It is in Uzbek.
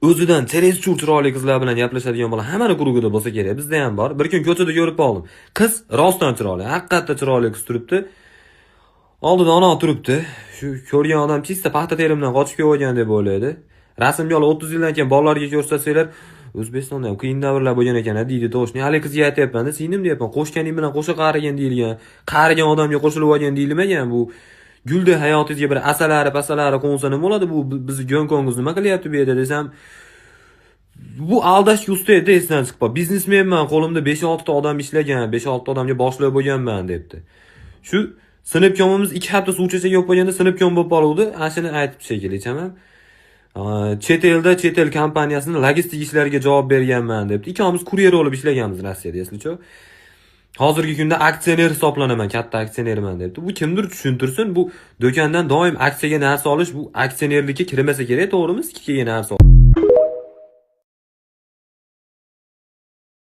o'zidan terezchur chiroyli qizlar bilan gaplashadigan bola hammani guruhida bo'lsa kerak. Bizda ham bor. Bir kun ko'chada ko'rib qoldim. Qiz rostdan chiroyli, haqiqatda chiroyli qiz turibdi. Oldida ona turibdi. Shu ko'rgan odam chista paxta terimdan qochib kelgan deb o'ylaydi. Rasmga olib 30 yildan keyin bolalarga ko'rsatsalar, O'zbekistonda ham qiyin davrlar bo'lgan ekan, deydi to'shni. Hali qizga aytayapman-da, singlim deyapman, qo'shganing bilan qo'sha qarigan deyilgan. Qarigan odamga qo'shilib olgan deyilmagan bu. Gulda hayotingizga bir pasalari qo'nsa nima bo'ladi? Bu bizni Gonkongimiz nima qilyapti bu yerda desam, bu aldashga usta edi, esdan chiqib qoldi. Biznesmenman, qo'limda 5-6 ta odam ishlagan, 5-6 ta odamga boshliq bo'lganman debdi. Shu sinfkomimiz 2 hafta suv ichsak yo'q bo'lganda sinfkom bo'lib qoluvdi. Ashini aytib shekilli chamam. Chet el kompaniyasining logistik ishlariga javob berganman debdi. Ikkamiz kuryer bo'lib ishlaganmiz Rossiyada, eslicho. Hozirgi kunda aksioner hisoblanaman, katta aksionerman debdi. Bu kimdir tushuntirsin, bu do'kondan doim aksiyaga narsa olish, bu aksionerlikka kirmasa kerak, to'g'rimi? Sizga narsa